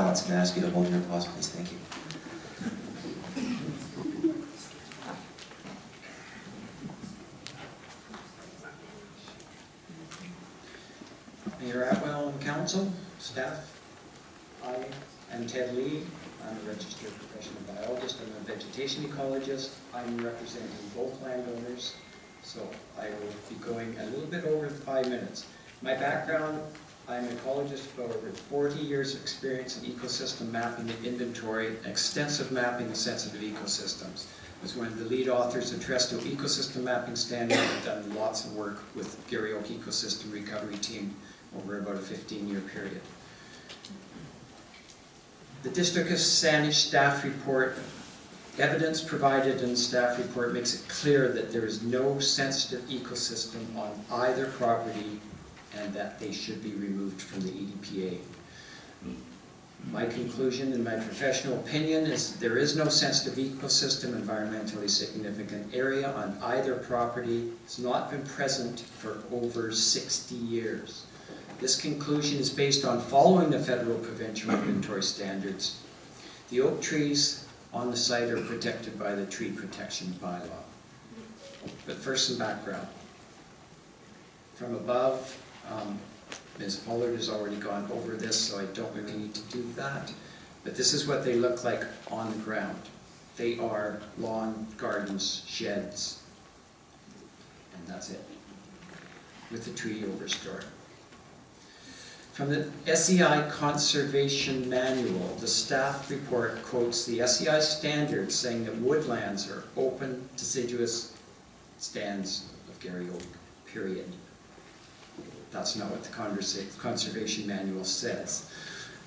balance, can I ask you to hold your applause, please? Thank you. Mayor Atwell and council, staff, I am Ted Lee. I'm a registered professional biologist and a vegetation ecologist. I'm representing both landowners, so I will be going a little bit over 5 minutes. My background, I'm an ecologist with over 40 years of experience in ecosystem mapping and inventory, extensive mapping of sensitive ecosystems. I was one of the lead authors of Terrestrial Ecosystem Mapping Standard. I've done lots of work with Garry Oak Ecosystem Recovery Team over about a 15-year period. The District of Saanich staff report, evidence provided in the staff report makes it clear that there is no sensitive ecosystem on either property and that they should be removed from the EDPA. My conclusion and my professional opinion is there is no sensitive ecosystem, environmentally significant area on either property. It's not been present for over 60 years. This conclusion is based on following the federal provincial inventory standards. The oak trees on the site are protected by the tree protection bylaw. But first, some background. From above, Ms. Pollard has already gone over this, so I don't really need to do that. But this is what they look like on the ground. They are lawn, gardens, sheds, and that's it, with the tree overstory. From the SEI Conservation Manual, the staff report quotes the SEI standards saying that woodlands are open, deciduous stands of Garry Oak, period. That's not what the Conservation Manual says.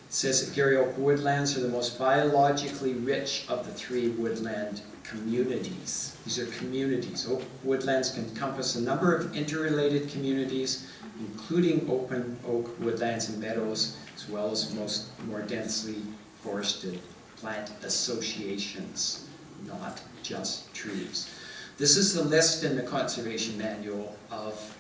It says that Garry Oak woodlands are the most biologically rich of the 3 woodland communities. These are communities. Oak woodlands can encompass a number of interrelated communities, including open oak woodlands and meadows, as well as more densely forested plant associations, not just trees. This is the list in the Conservation Manual of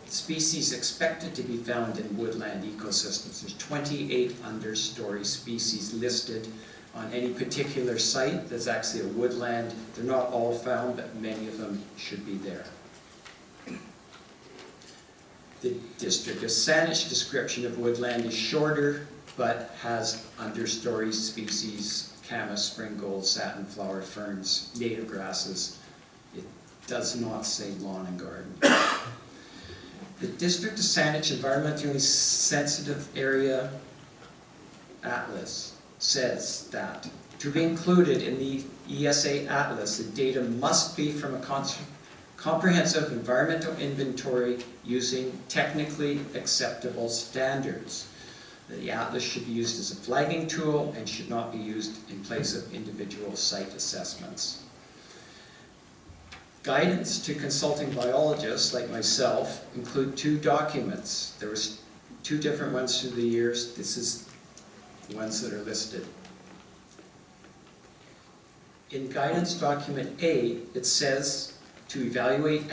species expected to be found in woodland ecosystems. There's 28 understory species listed on any particular site. There's actually a woodland. They're not all found, but many of them should be there. The District of Saanich description of woodland is shorter, but has understory species, camas, springald, satinflower, ferns, native grasses. It does not say lawn and garden. The District of Saanich Environmentally Sensitive Area Atlas says that to be included in the ESA Atlas, the data must be from a comprehensive environmental inventory using technically acceptable standards. The atlas should be used as a flagging tool and should not be used in place of individual site assessments. Guidance to consulting biologists like myself include 2 documents. There was 2 different ones through the years. This is the ones that are listed. In guidance document A, it says to evaluate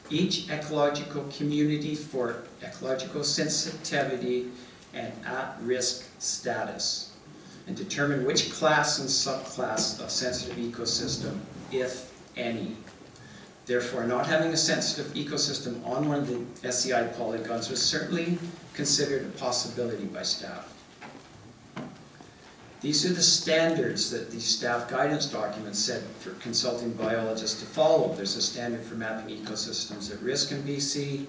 each ecological community for ecological sensitivity and at-risk status, and determine which class and subclass of sensitive ecosystem, if any. Therefore, not having a sensitive ecosystem on one of the SEI polygons was certainly considered a possibility by staff. These are the standards that the staff guidance document said for consulting biologists to follow. There's a standard for mapping ecosystems at risk in BC,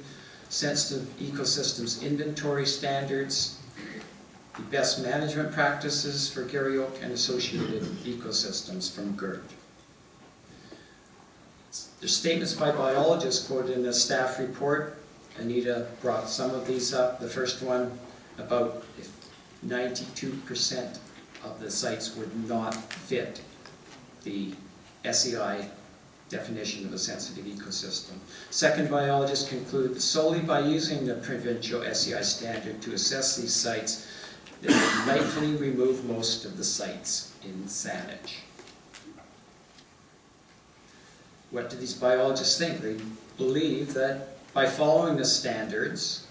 sensitive ecosystems inventory standards, the best management practices for Garry Oak and associated ecosystems from GERT. There's statements by biologists quoted in the staff report. Anita brought some of these up. The first one about 92% of the sites would not fit the SEI definition of a sensitive ecosystem. Second, biologists conclude that solely by using the provincial SEI standard to assess these sites, they would likely remove most of the sites in Saanich. What do these biologists think? They believe that by following the standards,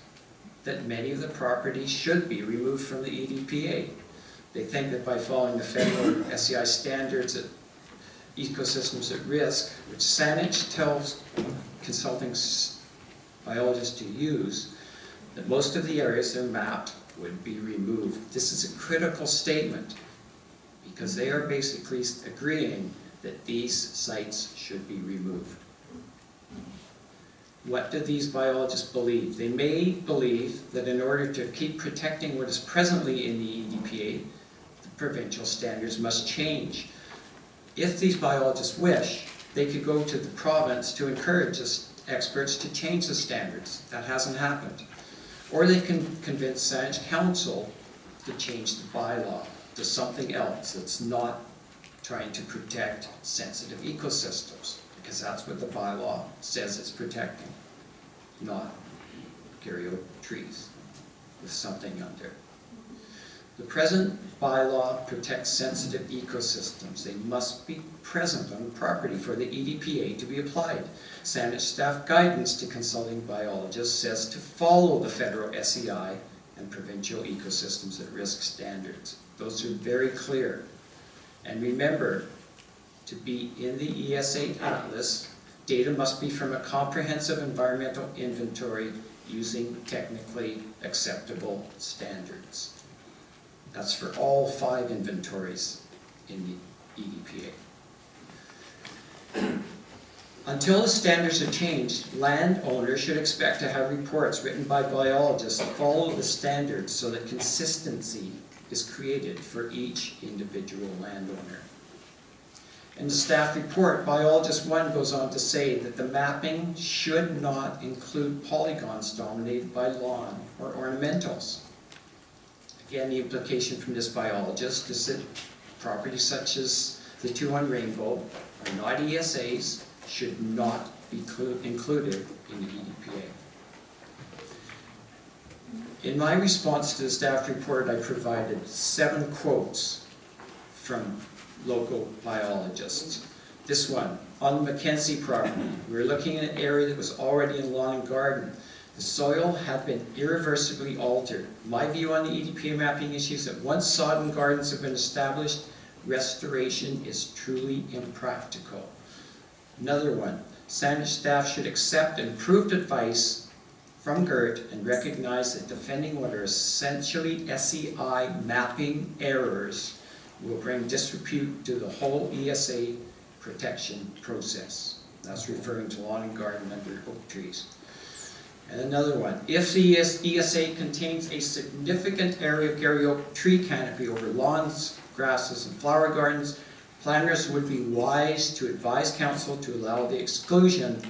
that many of the properties should be removed from the EDPA. They think that by following the federal SEI standards at ecosystems at risk, which Saanich tells consulting biologists to use, that most of the areas that are mapped would be removed. This is a critical statement because they are basically agreeing that these sites should be removed. What do these biologists believe? They may believe that in order to keep protecting what is presently in the EDPA, the provincial standards must change. If these biologists wish, they could go to the province to encourage experts to change the standards. That hasn't happened. Or they can convince Saanich Council to change the bylaw to something else that's not trying to protect sensitive ecosystems, because that's what the bylaw says it's protecting, not Garry Oak trees with something under. The present bylaw protects sensitive ecosystems. They must be present on the property for the EDPA to be applied. Saanich staff guidance to consulting biologists says to follow the federal SEI and provincial ecosystems at risk standards. Those are very clear. And remember, to be in the ES8 Atlas, data must be from a comprehensive environmental inventory using technically acceptable standards. That's for all 5 inventories in the EDPA. Until the standards are changed, landowners should expect to have reports written by biologists that follow the standards so that consistency is created for each individual landowner. In the staff report, Biologist 1 goes on to say that the mapping should not include polygons dominated by lawn or ornamentals. Again, the implication from this biologist is that properties such as the 2 on Rainbow are not ESAs, should not be included in the EDPA. In my response to the staff report, I provided 7 quotes from local biologists. This one, on the Mackenzie property, we were looking at an area that was already in lawn and garden. The soil had been irreversibly altered. My view on the EDPA mapping issues that once sodden gardens have been established, restoration is truly impractical. Another one, Saanich staff should accept improved advice from GERT and recognize that defending what are essentially SEI mapping errors will bring disrepute to the whole ESA protection process. That's referring to lawn and garden under oak trees. And another one, if the ESA contains a significant area of Garry Oak tree canopy over lawns, grasses, and flower gardens, planners would be wise to advise council to allow the exclusion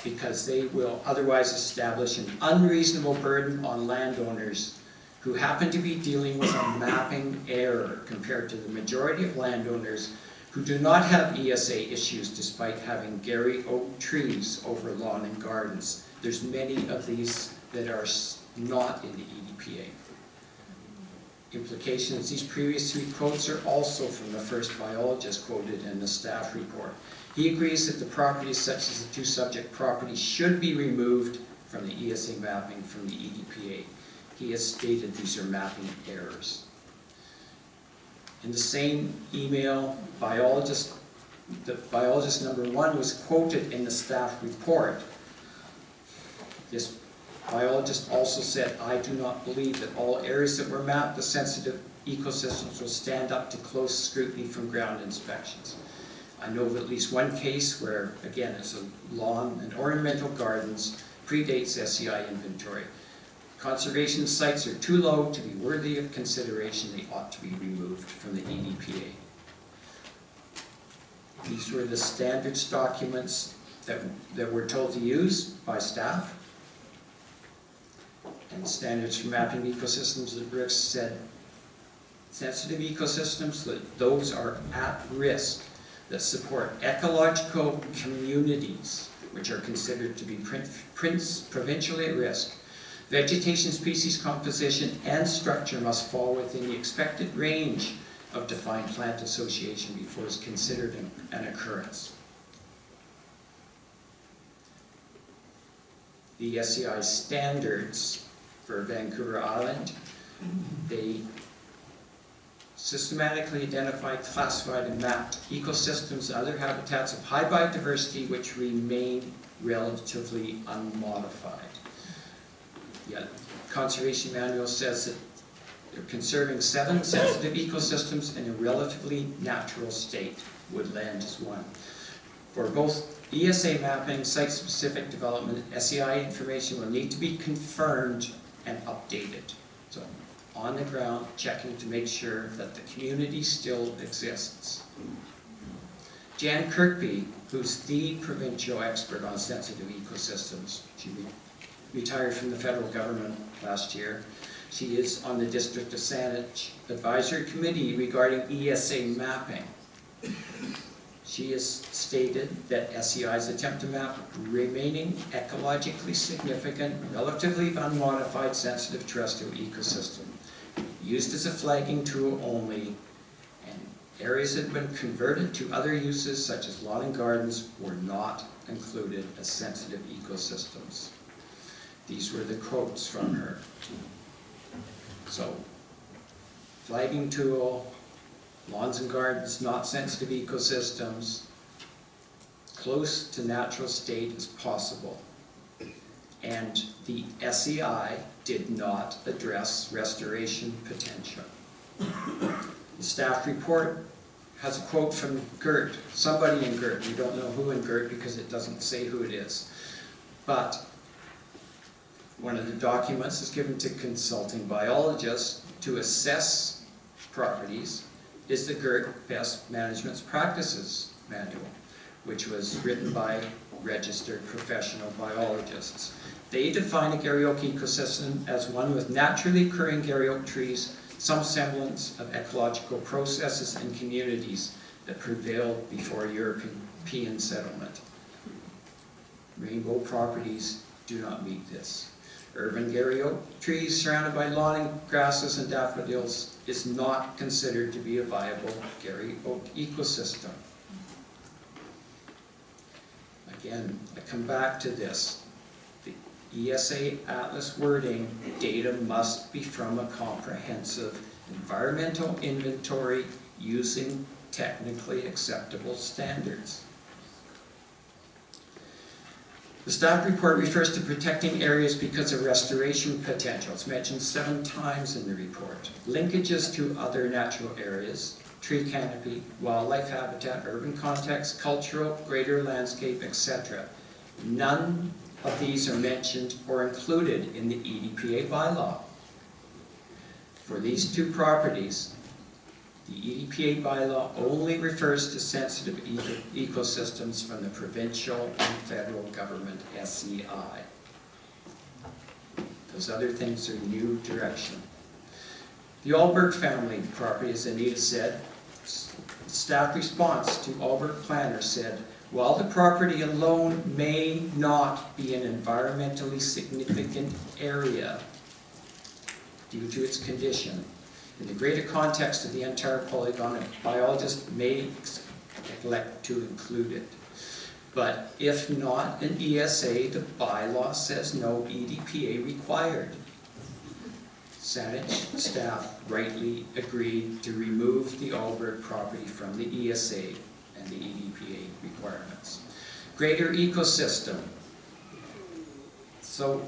because they will otherwise establish an unreasonable burden on landowners who happen to be dealing with a mapping error compared to the majority of landowners who do not have ESA issues despite having Garry Oak trees over lawn and gardens. There's many of these that are not in the EDPA. Implications, these previous 3 quotes are also from the first biologist quoted in the staff report. He agrees that the properties such as the 2 subject properties should be removed from the ESA mapping from the EDPA. He has stated these are mapping errors. In the same email, biologist number 1 was quoted in the staff report. This biologist also said, I do not believe that all areas that were mapped as sensitive ecosystems will stand up to close scrutiny from ground inspections. I know of at least one case where, again, it's a lawn and ornamental gardens, predates SEI inventory. Conservation sites are too low to be worthy of consideration. They ought to be removed from the EDPA. These were the standards documents that we're told to use by staff. And standards for mapping ecosystems at risk said sensitive ecosystems, that those are at risk, that support ecological communities, which are considered to be provincially at risk. Vegetation, species composition, and structure must fall within the expected range of defined plant association before it's considered an occurrence. The SEI standards for Vancouver Island, they systematically identified, classified, and mapped ecosystems and other habitats of high biodiversity which remain relatively unmodified. Yet, Conservation Manual says that they're conserving 7 sensitive ecosystems in a relatively natural state. Woodland is one. For both ESA mapping, site-specific development, SEI information will need to be confirmed and updated. So, on the ground, checking to make sure that the community still exists. Jan Kirkby, who's the provincial expert on sensitive ecosystems, she retired from the federal government last year. She is on the District of Saanich Advisory Committee regarding ESA mapping. She has stated that SEI's attempt to map remaining ecologically significant, relatively unmodified sensitive terrestrial ecosystem, used as a flagging tool only, and areas that have been converted to other uses such as lawn and gardens were not included as sensitive ecosystems. These were the quotes from her. So, flagging tool, lawns and gardens, not sensitive ecosystems, close to natural state as possible. And the SEI did not address restoration potential. The staff report has a quote from GERT, somebody in GERT. We don't know who in GERT because it doesn't say who it is. But one of the documents is given to consulting biologists to assess properties is the GERT Best Management Practices Manual, which was written by registered professional biologists. They define a garryoak ecosystem as one with naturally occurring garryoak trees, some semblance of ecological processes and communities that prevailed before European settlement. Rainbow properties do not meet this. Urban garryoak trees surrounded by lawning grasses and daffodils is not considered to be a viable garryoak ecosystem. Again, I come back to this. The ESA Atlas wording, data must be from a comprehensive environmental inventory using technically acceptable standards. The staff report refers to protecting areas because of restoration potential. It's mentioned 7 times in the report. Linkages to other natural areas, tree canopy, wildlife habitat, urban context, cultural, greater landscape, etc. None of these are mentioned or included in the EDPA bylaw. For these 2 properties, the EDPA bylaw only refers to sensitive ecosystems from the provincial and federal government SEI. Those other things are new direction. The Alberg family property, as Anita said, staff response to Alberg planner said, while the property alone may not be an environmentally significant area due to its condition, in the greater context of the entire polygon, a biologist may elect to include it. But if not an ESA, the bylaw says no EDPA required. Saanich staff rightly agreed to remove the Alberg property from the ESA and the EDPA requirements. Greater ecosystem. So,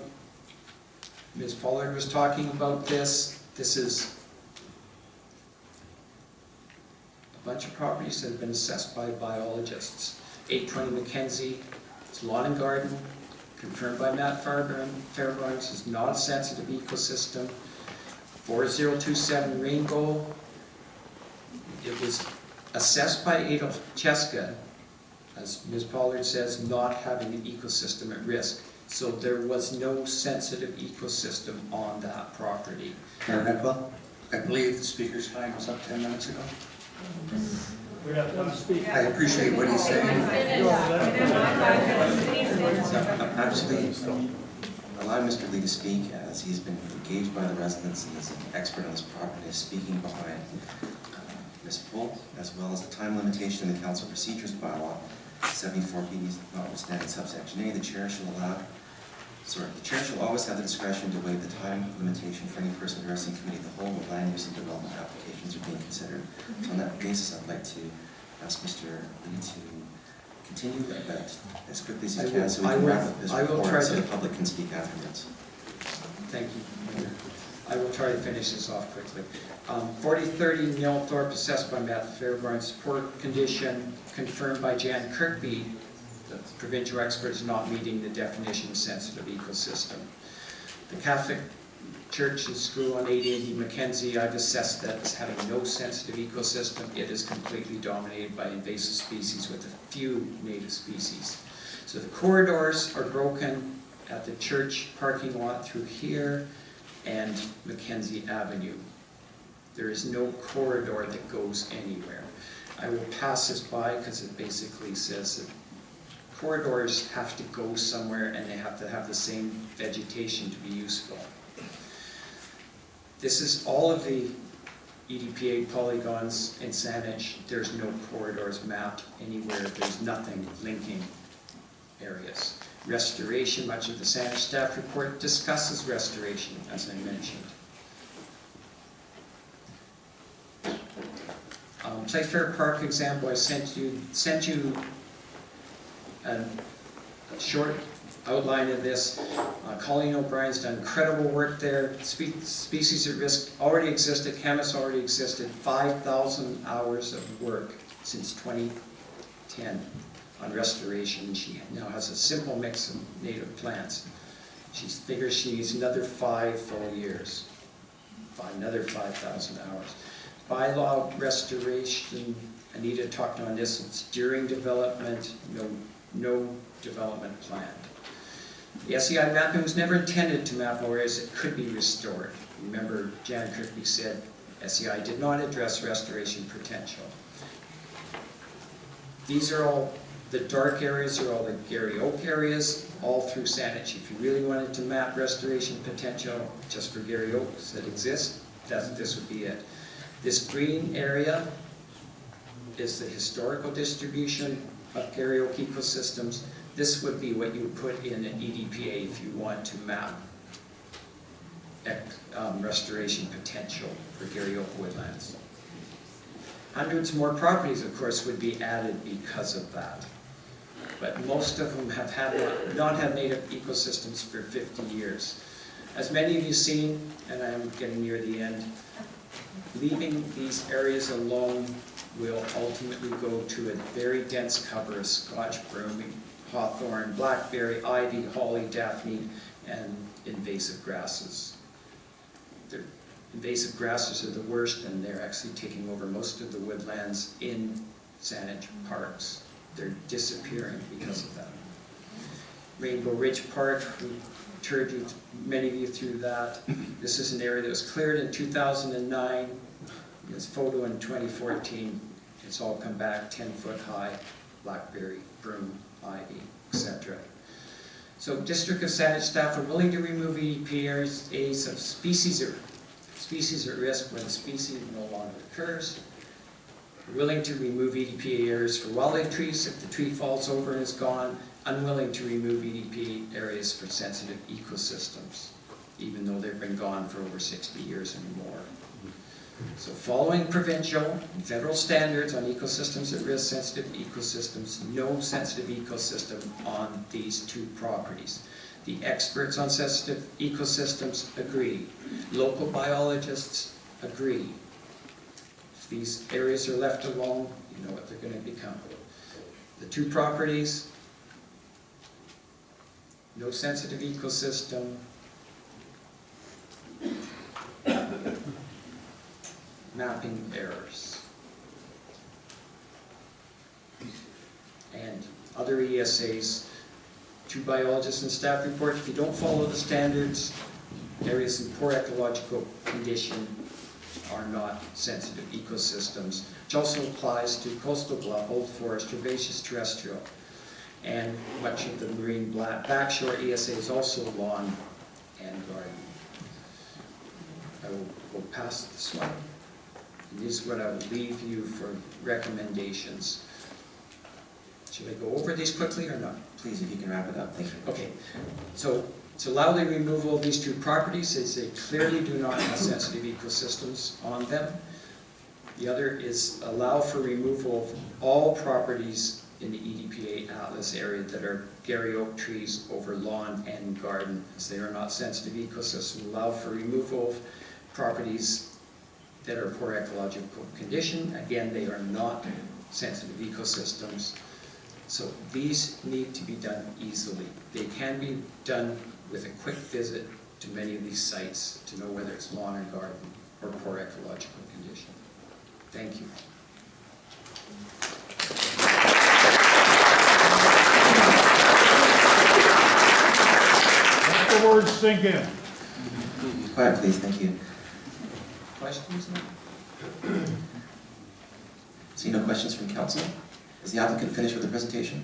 Ms. Pollard was talking about this. This is a bunch of properties that have been assessed by biologists. 820 Mackenzie, it's lawn and garden, confirmed by Matt Fairburns, is not a sensitive ecosystem. 4027 Rainbow, it was assessed by Adolf Cheska, as Ms. Pollard says, not having an ecosystem at risk. So there was no sensitive ecosystem on that property. Mayor Headwell, I believe the speaker's time was up 10 minutes ago. We have one speaker. I appreciate what he's saying. Absolutely. Allow Mr. Lee to speak, as he's been engaged by the residents and is an expert on this property, is speaking behind Ms. Poole, as well as the time limitation in the council procedures bylaw, 74B, notwithstanding subsection A, the chair shall allow The chair shall always have the discretion to waive the time limitation for any person addressing committee of the whole when land use and development applications are being considered. So on that basis, I'd like to ask Mr. Lee to continue that as quickly as he can, so we can wrap up this report so the public can speak afterwards. Thank you, Mayor. I will try to finish this off quickly. 4030 Nilthorpe, assessed by Matt Fairbairn, support condition confirmed by Jan Kirkby. The provincial expert is not meeting the definition of sensitive ecosystem. The Catholic Church and School on 880 Mackenzie, I've assessed that as having no sensitive ecosystem. It is completely dominated by invasive species with a few native species. So the corridors are broken at the church parking lot through here and Mackenzie Avenue. There is no corridor that goes anywhere. I will pass this by because it basically says that corridors have to go somewhere and they have to have the same vegetation to be useful. This is all of the EDPA polygons in Saanich. There's no corridors mapped anywhere. There's nothing linking areas. Restoration, much of the Saanich staff report discusses restoration, as I mentioned. Playfair Park example, I sent you a short outline of this. Colleen O'Brien's done incredible work there. Species at risk already existed, chemists already existed, 5,000 hours of work since 2010 on restoration. She now has a simple mix of native plants. She figures she needs another 5 full years, another 5,000 hours. Bylaw restoration, Anita talked on this, it's during development, no development planned. The SEI mapping was never intended to map areas that could be restored. Remember, Jan Kirkby said SEI did not address restoration potential. These are all, the dark areas are all the Gary Oak areas, all through Saanich. If you really wanted to map restoration potential just for Gary Oaks that exist, this would be it. This green area is the historical distribution of Gary Oak ecosystems. This would be what you would put in an EDPA if you want to map restoration potential for Gary Oak woodlands. Hundreds more properties, of course, would be added because of that. But most of them have not had native ecosystems for 50 years. As many of you seen, and I'm getting near the end, leaving these areas alone will ultimately go to a very dense cover of Scotch broom, hawthorn, blackberry, ivy, holly, daphne, and invasive grasses. The invasive grasses are the worst, and they're actually taking over most of the woodlands in Saanich parks. They're disappearing because of that. Rainbow Ridge Park, we toured many of you through that. This is an area that was cleared in 2009. This photo in 2014. It's all come back 10-foot high, blackberry, broom, ivy, etc. So District of Saanich staff are willing to remove EDPAs of species at risk when the species no longer occurs. We're willing to remove EDPA areas for wildlife trees if the tree falls over and is gone. Unwilling to remove EDPA areas for sensitive ecosystems, even though they've been gone for over 60 years and more. So following provincial and federal standards on ecosystems at risk, sensitive ecosystems, no sensitive ecosystem on these 2 properties. The experts on sensitive ecosystems agree. Local biologists agree. If these areas are left alone, you know what they're going to become. The 2 properties, no sensitive ecosystem, mapping errors. And other ESAs, 2 biologists and staff report, if you don't follow the standards, areas in poor ecological condition are not sensitive ecosystems, which also applies to coastal bluff, old forest, herbaceous terrestrial, and much of the marine backshore ESA is also lawn and garden. I will go past this one. And this is what I will leave you for recommendations. Should I go over these quickly or not? Please, if you can wrap it up, thank you. Okay, so To allow the removal of these two properties, as they clearly do not have sensitive ecosystems on them. The other is allow for removal of all properties in the EDPA Atlas area that are Gary oak trees over lawn and garden, as they are not sensitive ecosystems. Allow for removal of properties that are poor ecological condition. Again, they are not sensitive ecosystems. So these need to be done easily. They can be done with a quick visit to many of these sites to know whether it's lawn or garden or poor ecological condition. Thank you. Let the words sink in. Be quiet, please, thank you. Questions now? See no questions from council? Is the applicant finished with the presentation?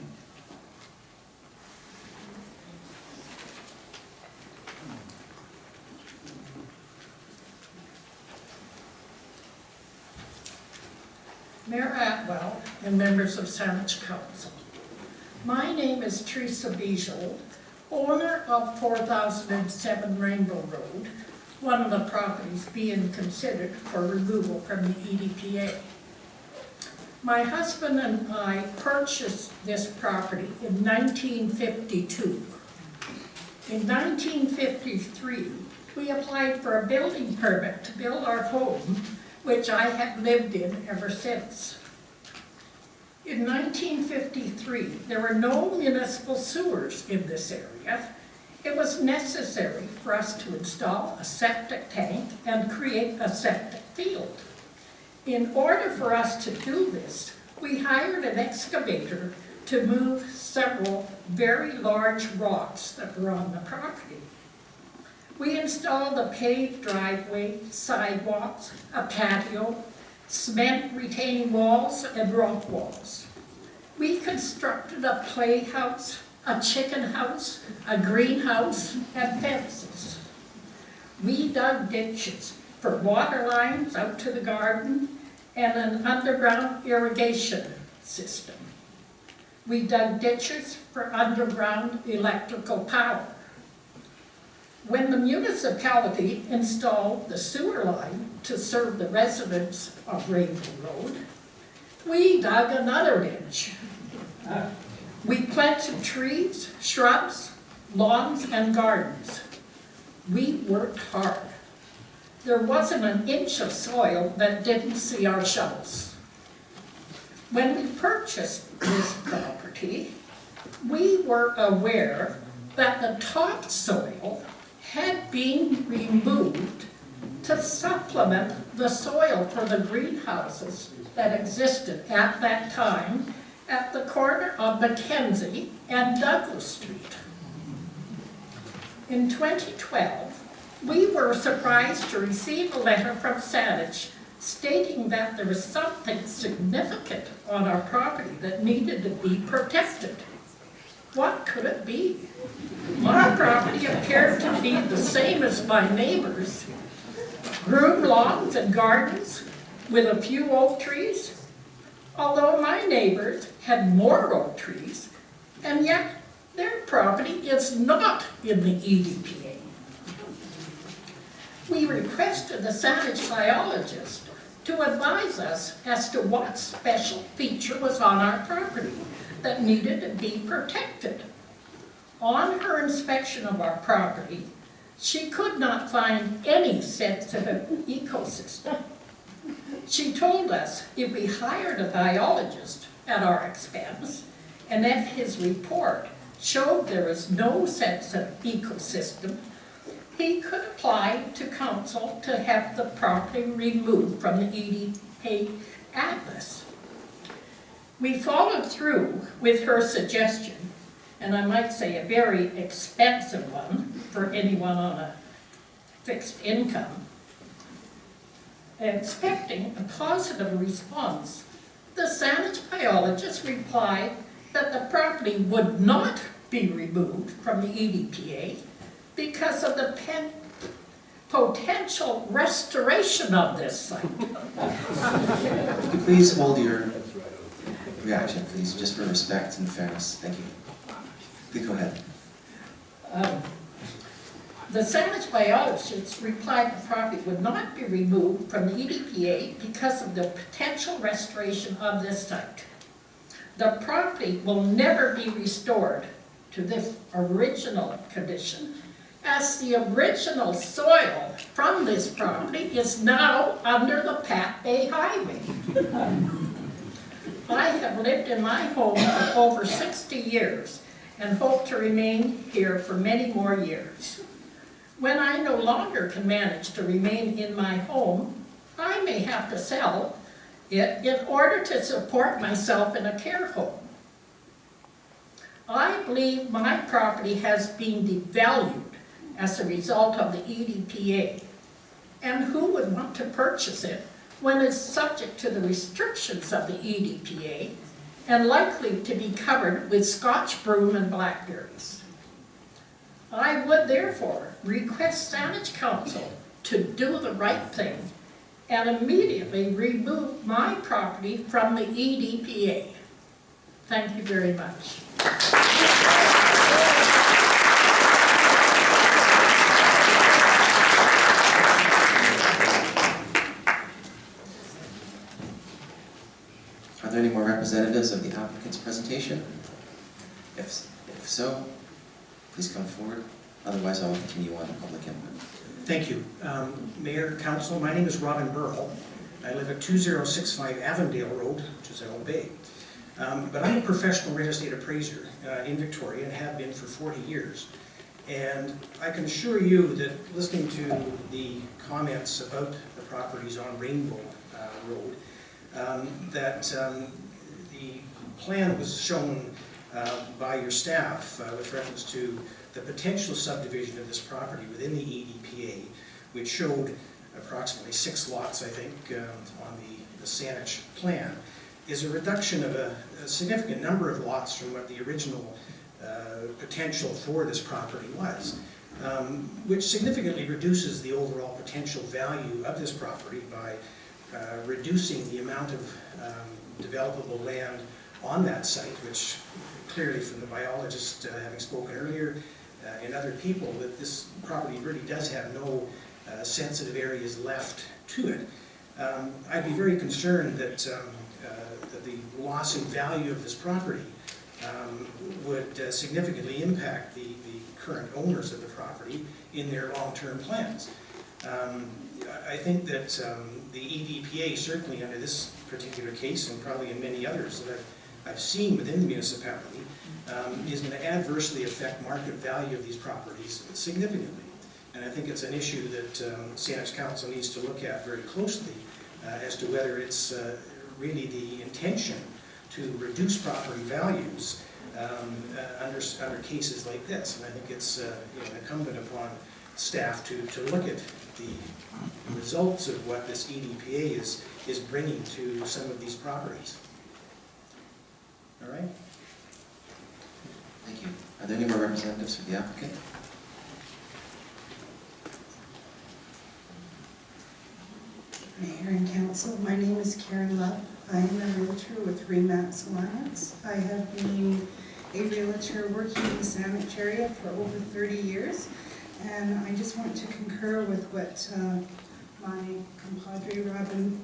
Mayor Atwell and members of Saanich Council. My name is Teresa Bijold, owner of 4007 Rainbow Road, one of the properties being considered for removal from the EDPA. My husband and I purchased this property in 1952. In 1953, we applied for a building permit to build our home, which I have lived in ever since. In 1953, there were no municipal sewers in this area. It was necessary for us to install a septic tank and create a septic field. In order for us to do this, we hired an excavator to move several very large rocks that were on the property. We installed a paved driveway, sidewalks, a patio, cement retaining walls, and rock walls. We constructed a playhouse, a chicken house, a greenhouse, and fences. We dug ditches for water lines out to the garden and an underground irrigation system. We dug ditches for underground electrical power. When the municipality installed the sewer line to serve the residents of Rainbow Road, we dug another ditch. We planted trees, shrubs, lawns, and gardens. We worked hard. There wasn't an inch of soil that didn't see our shovels. When we purchased this property, we were aware that the topsoil had been removed to supplement the soil for the greenhouses that existed at that time at the corner of Mackenzie and Douglas Street. In 2012, we were surprised to receive a letter from Saanich stating that there was something significant on our property that needed to be protected. What could it be? My property appeared to be the same as my neighbors. Groomed lawns and gardens with a few oak trees, although my neighbors had more oak trees, and yet their property is not in the EDPA. We requested the Saanich biologist to advise us as to what special feature was on our property that needed to be protected. On her inspection of our property, she could not find any sensitive ecosystem. She told us if we hired a biologist at our expense, and if his report showed there was no sensitive ecosystem, he could apply to council to have the property removed from the EDPA Atlas. We followed through with her suggestion, and I might say a very expensive one for anyone on a fixed income. Expecting a positive response, the Saanich biologist replied that the property would not be removed from the EDPA because of the potential restoration of this site. Could you please hold your reaction, please, just for respect and fairness? Thank you. Please go ahead. The Sandwich biologists replied the property would not be removed from the EDPA because of the potential restoration of this site. The property will never be restored to this original condition, as the original soil from this property is now under the Pat Bay Highway. I have lived in my home for over 60 years and hope to remain here for many more years. When I no longer can manage to remain in my home, I may have to sell it in order to support myself in a care home. I believe my property has been devalued as a result of the EDPA. And who would want to purchase it when it's subject to the restrictions of the EDPA and likely to be covered with Scotch broom and blackberries? I would therefore request Saanich Council to do the right thing and immediately remove my property from the EDPA. Thank you very much. Are there any more representatives of the applicant's presentation? If so, please come forward. Otherwise, I will continue on to public input. Thank you. Mayor, Council, my name is Robin Burrell. I live at 2065 Avondale Road, which is in Old Bay. But I'm a professional real estate appraiser in Victoria and have been for 40 years. And I can assure you that listening to the comments about the properties on Rainbow Road, that the plan was shown by your staff with reference to the potential subdivision of this property within the EDPA, which showed approximately 6 lots, I think, on the Saanich plan, is a reduction of a significant number of lots from what the original potential for this property was, which significantly reduces the overall potential value of this property by reducing the amount of developable land on that site, which clearly from the biologist having spoken earlier and other people, that this property really does have no sensitive areas left to it. I'd be very concerned that, that the loss in value of this property would significantly impact the current owners of the property in their long-term plans. I think that the EDPA, certainly under this particular case and probably in many others that I've seen within the municipality, is going to adversely affect market value of these properties significantly. And I think it's an issue that Saanich Council needs to look at very closely as to whether it's really the intention to reduce property values under cases like this. And I think it's incumbent upon staff to look at the results of what this EDPA is bringing to some of these properties. All right? Thank you. Are there any more representatives for the applicant? Mayor and Council, my name is Karen Love. I am a realtor with Remax Alliance. I have been a realtor working in the Saanich area for over 30 years, and I just want to concur with what my compadre Robin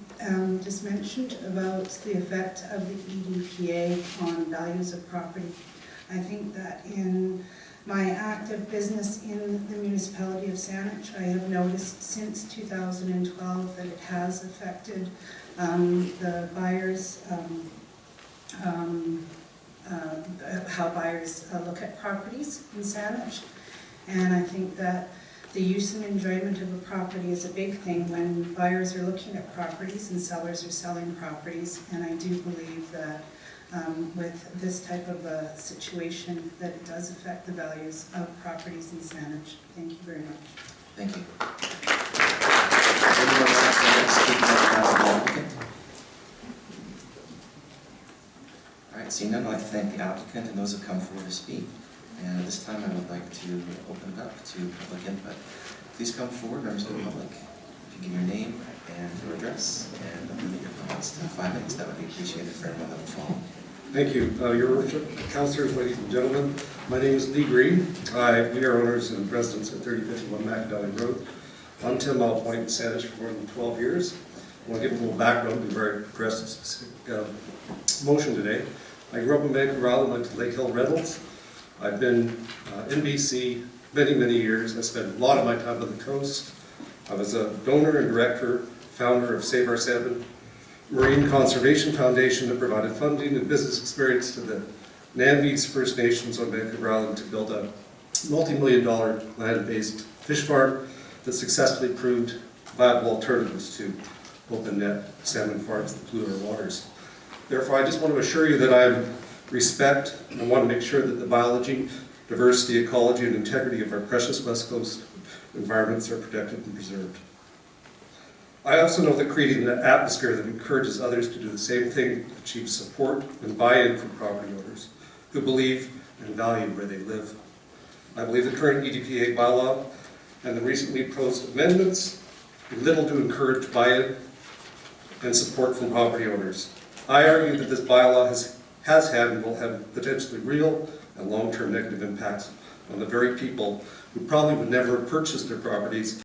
just mentioned about the effect of the EDPA on values of property. I think that in my active business in the municipality of Saanich, I have noticed since 2012 that it has affected the buyers, how buyers look at properties in Saanich. And I think that the use and enjoyment of a property is a big thing when buyers are looking at properties and sellers are selling properties. And I do believe that with this type of a situation, that it does affect the values of properties in Saanich. Thank you very much. Thank you. Anyone else speaking on behalf of the applicant? All right, seeing none, I'd like to thank the applicant and those who have come forward to speak. And at this time, I would like to open it up to public input. Please come forward, members of the public. If you give your name and your address and limit your comments to 5 minutes, that would be appreciated for everyone that will follow. Thank you. Your worship, councillors, ladies and gentlemen, my name is Lee Green. We are owners and residents at 3051 Macadally Road. I'm 10 Mile Point in Saanich for more than 12 years. I want to give a little background before I address the specific motion today. I grew up in Vancouver Island, went to Lake Hill Reynolds. I've been in BC many years. I spent a lot of my time on the coast. I was a donor and director, founder of Save Our Salmon Marine Conservation Foundation that provided funding and business experience to the Nambi's First Nations on Vancouver Island to build a multi-million-dollar land-based fish farm that successfully proved viable alternatives to open net salmon farms that pollute our waters. Therefore, I just want to assure you that I respect and want to make sure that the biology, diversity, ecology, and integrity of our precious West Coast environments are protected and preserved. I also know that creating an atmosphere that encourages others to do the same thing achieves support and buy-in from property owners who believe and value where they live. I believe the current EDPA bylaw and the recently proposed amendments do little to encourage buy-in and support from property owners. I argue that this bylaw has had and will have potentially real and long-term negative impacts on the very people who probably would never have purchased their properties